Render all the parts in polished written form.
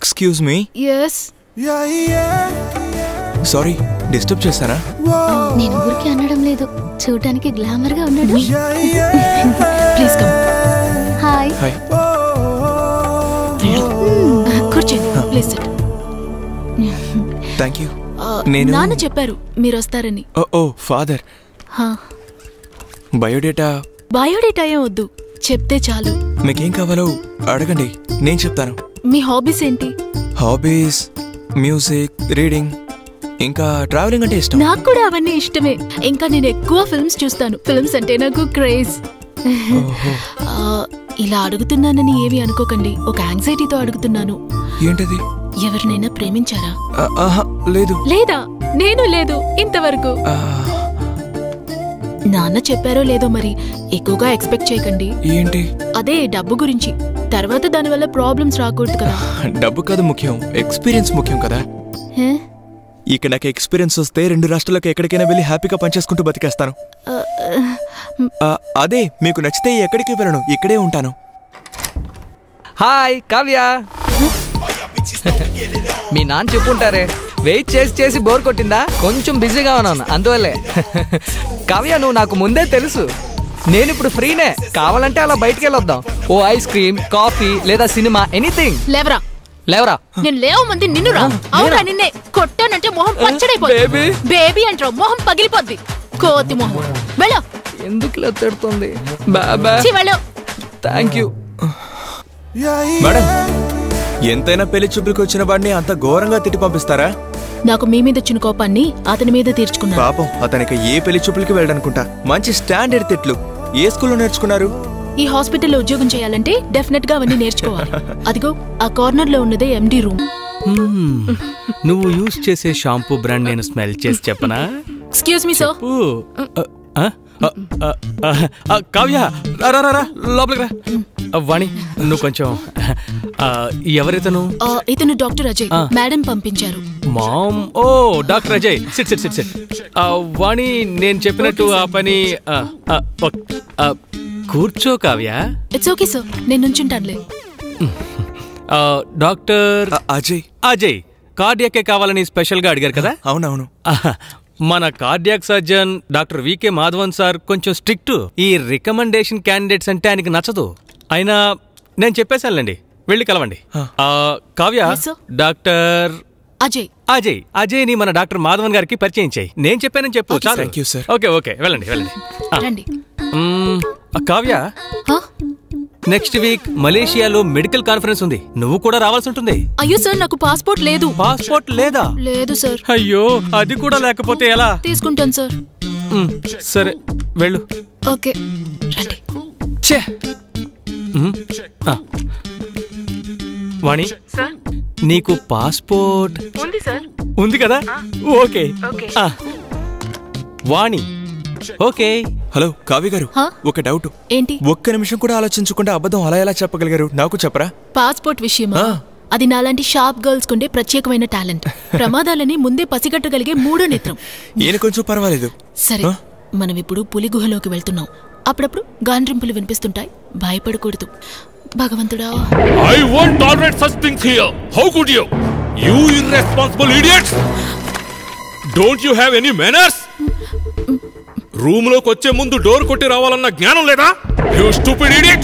Excuse me. yes sorry disturb చేశారా? నేను ఊరికి అనడం లేదు, చూడడానికి గ్లామర్ గా ఉన్నాడు. Please come. Hi hi. కూర్చోండి ప్లీజ్ సిట్. Thank you. నాన్న చెప్పారు మీరు వస్తారని. ఓ ఫాదర్. బయోడేటా ఏం వద్దు, చెప్తే చాలు. మీకేం కావాలో అడగండి, నేను చెప్తాను. మీ హాబీస్ ఏంటి? హాబీస్ మ్యూజిక్, రీడింగ్, ఇంకా ట్రావెలింగ్ అంటే ఇష్టం. నాకు కూడా అవన్నీ ఇష్టమే. ఇంకా నేను ఎక్కువ ఫిల్మ్స్ చూస్తాను. ఫిల్మ్స్ అంటే నాకు క్రేజ్. ఇలా అడుగుతున్నానని ఏమి అనుకోకండి, ఒక యాంగ్జైటీతో అడుగుతున్నాను. ఏంటది? ఎవరినైనా ప్రేమించారా? లేదు. లేదా? నేను లేదు ఇంతవరకు. నాన్న చెప్పారో లేదో మరి, ఎక్కువగా ఎక్స్పెక్ట్ చేయకండి. ఏంటి? అదే డబ్బు గురించి. తర్వాత దానివల్ల ప్రాబ్లమ్స్ రాకూడదు కదా. డబ్బు కాదు ముఖ్యం, ఎక్స్పీరియన్స్ ముఖ్యం కదా. ఇక నాకు ఎక్స్పీరియన్స్ వస్తే 2 రాష్ట్రాలకు ఎక్కడికైనా వెళ్ళి హ్యాపీగా పనిచేసుకుంటూ బతికేస్తాను. అదే మీకు నచ్చితే ఎక్కడికి వెళ్ళను, ఇక్కడే ఉంటాను. హాయ్ కావ్య. మీ నాన్న చెప్పుంటారే, వెయిట్ చేసి చేసి బోర్ కొట్టిందా? కొంచెం బిజీగా ఉన్నాను అందువల్లే. కావ్య నువ్వు నాకు ముందే తెలుసు, నేను ఇప్పుడు ఫ్రీనే. కావాలంటే అలా బయటికి వెళ్ళొద్దాం. ఓ ఐస్ క్రీమ్, కాఫీ లేదా సినిమా, ఎనీథింగ్. లేవరా లేవరా? నేను లేవమంది నిన్ను రా. అవునా నిన్నే కొట్టానంటే మొహం పచ్చడైపోద్ది. బేబీ అంటావు, మొహం పగిలిపోద్ది. కోతి మొహం. వెళ్ళు. ఎందుకు ఇలా తిడుతుంది? Thank you madam. ఎంతైనా పెళ్లి చూపులకు వచ్చిన వాడిని అంత ఘోరంగా తిట్టి పంపిస్తారా? నాకు మీ మీద వచ్చిన కోపాన్ని అతని మీద తీర్చుకున్నా. పాపం అతనికి ఏ పెళ్లి చూపులకి వెళ్ళనుకుంటా. మంచి స్టాండర్డ్ తిట్లు ఏ స్కూల్లో నేర్చుకున్నారు? ఈ హాస్పిటల్లో ఉద్యోగం చేయాలంటే డెఫినెట్ గా అవన్నీ నేర్చుకోవాలి. అదిగో ఆ కార్నర్ లో ఉన్నదే ఎండి రూమ్. నువ్వు యూస్ చేసే షాంపూ బ్రాండ్ నేను స్మెల్ చేసి చెప్పనా? Excuse me sir. కావ్య లోపలికి రా. వాణి నువ్వు కొంచెం. ఎవరితను? ఇతను డాక్టర్ అజయ్, మేడం పంపించారు. Ma'am. Oh doctor Ajay, sit sit sit sit. Vani నేను చెప్పినట్టు ఆ పని. కూర్చో కావ్య. ఇట్స్ ఓకే సార్, నేను నుంచుంటానులే. డాక్టర్ అజయ్. అజయ్ కార్డియాకే కావాలని స్పెషల్ గా అడిగారు కదా? అవునవును. మన cardiac surgeon doctor V K Madhavan sir కొంచెం స్ట్రిక్ట్. ఈ రికమెండేషన్ క్యాండిడేట్స్ అంటే ఆయనకి నచ్చదు. అయినా నేను చెప్పేశానులేండి, వెళ్ళి కలవండి. కావ్య, డాక్టర్ అజయ్. అజయ్ అజయ్ ని మన డాక్టర్ మాధవన్ గారికి పరిచయం చేయి. నేను చెప్పానని చెప్పు. Thank you sir. Okay okay, వెళ్ళండి వెళ్ళండి. కావ్య, నెక్స్ట్ వీక్ మలేషియాలో మెడికల్ కాన్ఫరెన్స్ ఉంది, నువ్వు కూడా రావాల్సి ఉంటుంది. అయ్యో సార్, నాకు పాస్పోర్ట్ లేదు. పాస్పోర్ట్ లేదా? లేదు సార్. అయ్యో, అది కూడా లేకపోతే ఎలా? తీసుకుంటాను సార్. సరే వెళ్ళు. ఓకే రండి. వాణి, నీకు పాస్పోర్ట్ ఉంది సార్. ఉంది కదా? ఓకే. వాణి, ఓకే. హలో కావ్య గారు, ఒక డౌట్. ఏంటి? ఒక్క నిమిషం కూడా ఆలోచించకుండా అబద్ధం అలా ఎలా చెప్పగలిగారు? నాకు చెప్పరా? పాస్పోర్ట్ విషయమా? అది నాలాంటి షార్ప్ గర్ల్స్ కుండే ప్రత్యేకమైన టాలెంట్. ప్రమాదాలని ముందే పసిగట్టగలిగే మూడో నేత్రం. ఈయన కొంచెం పర్వాలేదు. సరే, మనం ఇప్పుడు పులి గుహలోకి వెళ్తున్నాం. అప్పుడప్పుడు గాండ్రింపులు వినిపిస్తుంటాయి, భయపడకూడదు. భగవంతుడా. I won't tolerate such things here. How could you? You irresponsible idiots! Don't you have any manners? Room లోకి వచ్చే ముందు డోర్ కొట్టి రావాలన్న జ్ఞానం లేదా? You stupid idiot!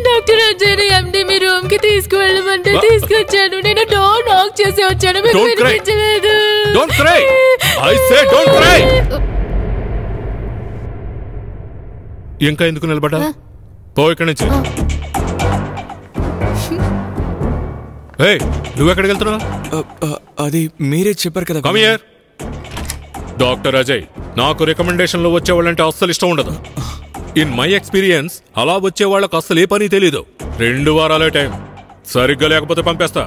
Doctor Ajay MD me room కి తీసుకువెళ్ళమంటే తీసుకొచ్చాను. నేను డోర్ నాక్ చేసి వచ్చాను. మీరు వినిపించలేదు. Don't cry. I say don't cry. ఇంకా ఎందుకు నిలబడ్డా? పో ఇక్కడి నుంచి. నువ్వెక్కడికి వెళ్తున్నావు? అది మీరే చెప్పారు కదా. Come here. డాక్టర్ అజయ్, నాకు రికమెండేషన్ లో వచ్చేవాళ్ళంటే అస్సలు ఇష్టం ఉండదు. ఇన్ మై ఎక్స్పీరియన్స్ అలా వచ్చే వాళ్ళకి అస్సలు ఏ పని తెలీదు. 2 వారాలే టైం, సరిగ్గా లేకపోతే పంపేస్తా.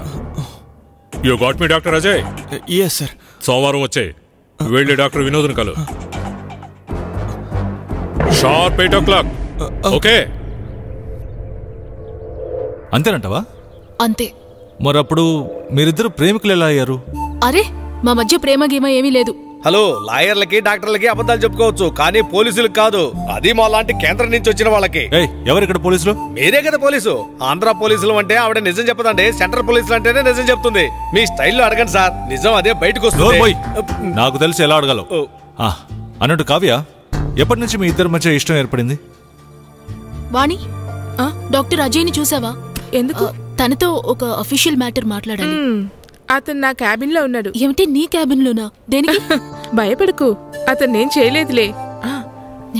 You got me doctor Ajay? yes sir. సోమవారం వచ్చే వెళ్ళి డాక్టర్ వినోద్ కలు. Sharp 8 o'clock. ఓకే? అంతేనంటవా? అంతే. మరప్పుడు మీరిద్దరు ప్రేమికులు ఎలా అయ్యారు? అరే, మా మధ్య ప్రేమ గీమ ఏమీ లేదు. హలో, లాయర్లకి డాక్టర్లకి అబద్ధాలు చెప్పుకోవచ్చు, కానీ పోలీసులకు కాదు. అది మా లాంటి కేంద్రం నుంచి వచ్చిన వాళ్ళకి. ఎవరు ఇక్కడ పోలీసులు? మీరే కదా పోలీసు. ఆంధ్ర పోలీసులు అంటే ఆవిడ నిజం చెప్పదండి, సెంట్రల్ పోలీసులు అంటేనే నిజం చెప్తుంది. మీ స్టైల్లో అడగండి సార్, నిజం అదే బయటకు వస్తుంది. నాకు తెలిసి ఎలా అడగలవు. అన్నట్టు కావ్య, ఎప్పటి నుంచి మీ ఇద్దరి మధ్య ఇష్టం ఏర్పడింది? వాణి, డాక్టర్ అజయ్ ని చూసావా? ఎందుకు? తనతో ఒక అఫీషియల్ మ్యాటర్ మాట్లాడాలి. అతను నా క్యాబిన్ లో ఉన్నాడు. ఏమిటి నీ క్యాబిన్ లోనా? దేనికి? భయపడకు, అతను నేను చేయలేదులే.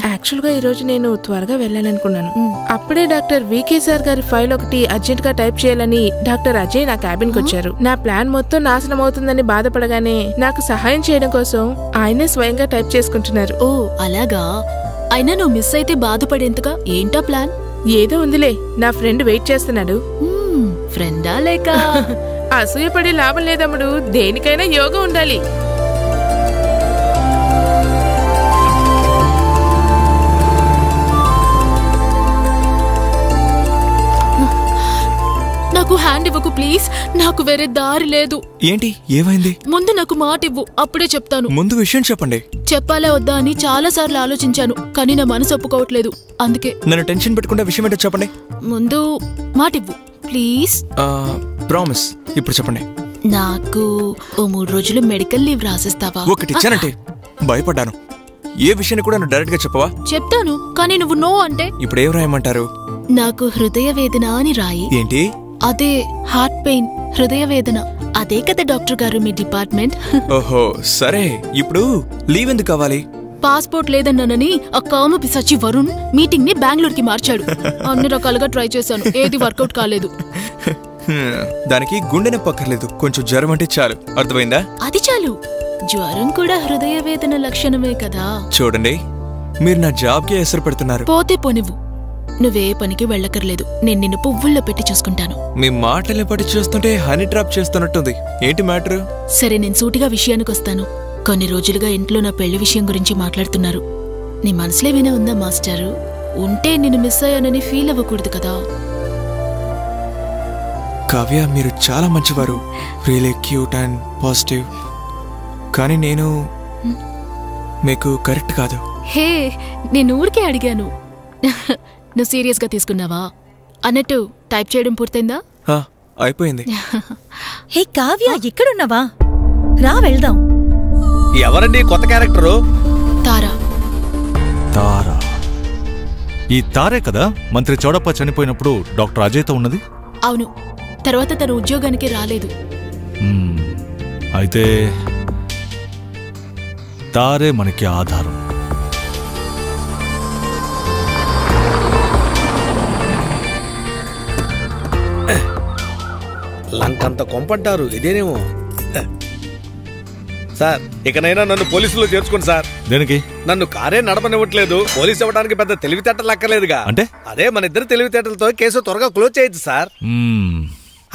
యాక్చువల్ గా ఈ రోజు నేను త్వరగా వెళ్ళాలనుకున్నాను. అప్పుడే డాక్టర్ వికే సార్ గారి ఫైల్ ఒకటి అర్జెంట్ గా టైప్ చేయాలని డాక్టర్ అజయ్ నా క్యాబిన్ కు వచ్చారు. నా ప్లాన్ మొత్తం నాశనం అవుతుందని బాధపడగానే నాకు సహాయం చేయడం కోసం ఆయనే స్వయంగా టైప్ చేసుకుంటున్నారు. ఓ అలాగా. అయినా నువ్వు మిస్ అయితే బాధపడేంతగా ఏంటా ప్లాన్? ఏదో ఉందిలే, నా ఫ్రెండ్ వెయిట్ చేస్తున్నాడు. ఫ్రెండా లేక? అసూయపడే లాభం లేదమ్ముడు, దేనికైనా యోగం ఉండాలి. నాకు హ్యాండ్ ఇవ్వకు ప్లీజ్, నాకు వేరే దారి లేదు. ఏంటి, ఏమైంది? ముందు నాకు మాట ఇవ్వు, అప్పుడే చెప్తాను. ముందు విషయం చెప్పండి. చెప్పాలా వద్దా అని చాలా సార్లు ఆలోచించాను, కానీ నా మనసు ఒప్పుకోవట్లేదు. అందుకే నన్ను టెన్షన్ పెట్టుకుంటే విషయం ఏంటో చెప్పండి. ముందు మాట ఇవ్వు ప్లీజ్. ప్రామిస్. ఇప్పుడు చెప్పండి. నాకు ఓ 3 రోజులు మెడికల్ లీవ్ రాసిస్తావా? ఒకటి ఇచ్చానంటే భయపడ్డాను. ఏ విషయాన్ని కూడా నువ్వు డైరెక్ట్ గా చెప్పవా? చెప్తాను, కానీ నువ్వు నో అంటే ఇప్పుడు ఏం రాయమంటారు? నాకు హృదయ వేదన అని రాయి. ఏంటి? అదే హార్ట్ పెయిన్, హృదయ వేదన. అదే కదా డాక్టర్ గారు మీ డిపార్ట్మెంట్. ఓహో సరే, ఇప్పుడు లీవ్ ఎందుకు కావాలి? పాస్పోర్ట్ లేదన్నానని ఆ కామ పిశాచి వరుణ్ మీటింగ్ ని బెంగళూరుకి మార్చాడు. అన్ని రకాలుగా ట్రై చేశాను, ఏది వర్కౌట్ కాలేదు. దానికి గుండె నొప్పి అక్కర్లేదు, కొంచెం జ్వరం అంటే చాలు. అర్థమైందా? అది చాలు. జ్వరం కూడా హృదయ వేదన లక్షణమే కదా. చూడండి, మీరు నా జాబ్ కి ఎసరు పెడుతున్నారు. పోతే పోనివ్వు, నువ్వే పనికి వెళ్ళకర్లేదు. నేను నిన్ను పువ్వుల్లో పెట్టి చూసుకుంటాను. మీ మాటల్ని పట్టి చూస్తుంటే హనీ డ్రాప్ చేస్తున్నట్టుంది. ఏంటి మ్యాటర్? సరే, నేను సూటిగా విషయానికి వస్తాను. కొన్ని రోజులుగా ఇంట్లో నా పెళ్లి విషయం గురించి మాట్లాడుతున్నారు. నీ మనసులో ఏమైనా ఉందా మాస్టారు? ఉంటే నిన్ను మిస్ అయ్యానని ఫీల్ అవ్వకూడదు కదా. కావ్య, మీరు చాలా మంచివారు, రియలీ క్యూట్ అండ్ పాజిటివ్. కానీ నేను మీకు కరెక్ట్ కాదు. హే, నేను ఊరికే అడిగాను. నువ్వు సీరియస్ గా తీసుకున్నావా? అన్నట్టు టైప్ చేయడం పూర్తయిందా? అయిపోయింది. హే కావ్య, ఎక్కడున్నావా? రా వెళ్దాం. ఎవరండి కొత్త క్యారెక్టరు? తారా. తారా? ఈ తారే కదా మంత్రి చౌడప్ప చనిపోయినప్పుడు డాక్టర్ అజయ్తో ఉన్నది? అవును. తర్వాత తన ఉద్యోగానికి రాలేదు. అయితే తారే మనకి ఆధారం. లంకంత కొంపంటారు, ఇదేనేమో. సార్, ఇకనైనా నన్ను పోలీసులో చేర్చుకోండి సార్. దేనికి? నన్ను కారే నడపనివ్వట్లేదు. పోలీసు అవ్వడానికి పెద్ద తెలివితేటలు అక్కర్లేదుగా. అంటే అదే మన ఇద్దరు తెలివితేటలతో కేసు త్వరగా క్లోజ్ చేయొచ్చు సార్.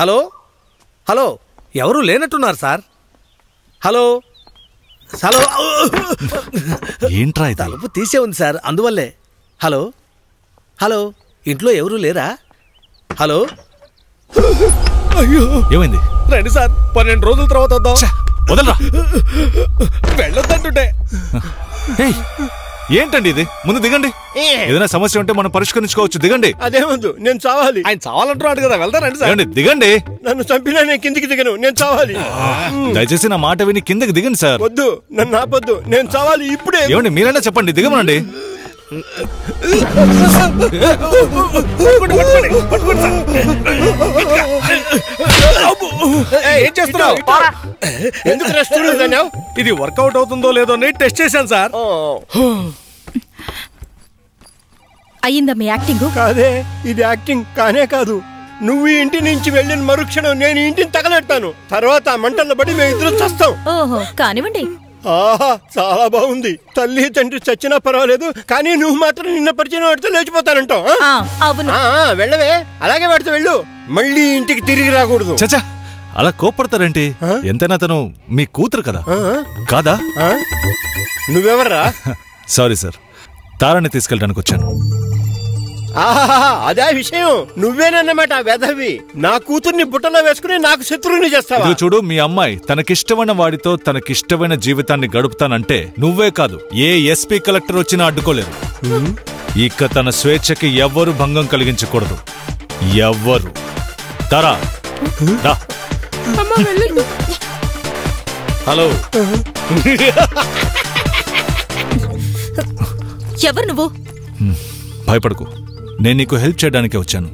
హలో హలో, ఎవరు లేనట్టున్నారు సార్. Hello hello. ఏంట్రా ఇది? తలుపు తీసే ఉంది సార్, అందువల్లే. హలో హలో, ఇంట్లో ఎవరు లేరా? హలో. అయ్యో, ఏమైంది? రండి సార్, 12 రోజుల తర్వాత వద్దాం. వదలరా. వెళ్ళొద్దంటుంటే. ఏంటండి ఇది? ముందు దిగండి. ఏదైనా సమస్య ఉంటే మనం పరిష్కరించుకోవచ్చు. దిగండి. అదే ముందు, నేను చావాలి. ఆయన చావాలంటున్నాడు కదా, వెళ్తానండి సార్. దిగండి. నన్ను చంపినా నేను కిందికి దిగను, నేను చావాలి. దయచేసి నా మాట విని కిందకి దిగండి సార్. వద్దు, నన్ను ఆపొద్దు, నేను చావాలి ఇప్పుడే. ఏమండి, మీరైనా చెప్పండి, దిగమనండి. ఏం చేస్తున్నావు? ఎందుకు రెస్ట్ అన్నావు? ఇది వర్కౌట్ అవుతుందో లేదో అని టెస్ట్ చేశాను సార్. అయ్యిందా మీ యాక్టింగ్? కాదే, ఇది యాక్టింగ్ కానే కాదు. నువ్వు ఈ ఇంటి నుంచి వెళ్ళిన మరుక్షణం నేను ఇంటిని తగలెడతాను. తర్వాత ఆ మంటల్లో పడి మేము ఇద్దరు చస్తాం. ఓహో, కానివ్వండి. ఆహా, చాలా బాగుంది. తల్లి తండ్రి చచ్చినా పర్వాలేదు, కానీ నువ్వు మాత్రం నిన్న పరిచయం వాడితో లేచిపోతానంటావు. వెళ్ళవే, అలాగే వాడితో వెళ్ళు. మళ్ళీ ఇంటికి తిరిగి రాకూడదు. చచ్చా, అలా కోపడతారేంటి? ఎంతైనా తను మీ కూతురు కదా. కాదా? నువ్వెవర్రా? సారీ సార్, తారాని తీసుకెళ్ళడానికి వచ్చాను. అదే విషయం. నువ్వేనన్నమాట వెధవి. నా కూతుర్ని బుట్టలో వేసుకుని నాకు శత్రువుని చేస్తావా? ఇదిగో చూడు, మీ అమ్మాయి తనకిష్టమైన వాడితో తనకిష్టమైన జీవితాన్ని గడుపుతానంటే నువ్వే కాదు, ఏ ఎస్పీ కలెక్టర్ వచ్చినా అడ్డుకోలేరు. ఇక తన స్వేచ్ఛకి ఎవ్వరు భంగం కలిగించకూడదు. ఎవ్వరు. తారా రా. హలో, ఎవరు నువ్వు? భయపడకు, నేను నీకు హెల్ప్ చేయడానికే వచ్చాను.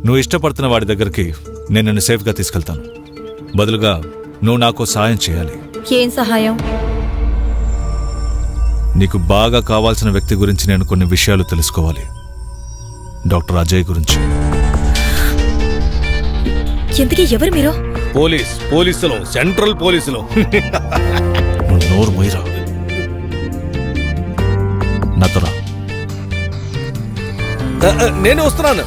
నువ్వు ఇష్టపడుతున్న వాడి దగ్గరికి నేను నిన్ను సేఫ్గా తీసుకెళ్తాను. బదులుగా నువ్వు నాకు సాయం చేయాలి. ఏం సహాయం? నీకు బాగా కావాల్సిన వ్యక్తి గురించి నేను కొన్ని విషయాలు తెలుసుకోవాలి. డాక్టర్ అజయ్ గురించి. ఎందుకు? ఎవరు మీరు? పోలీసులు, సెంట్రల్ పోలీసులు. నువ్వు నోరు మొయ్యరా. నాతో రా. నేను వస్తున్నాను.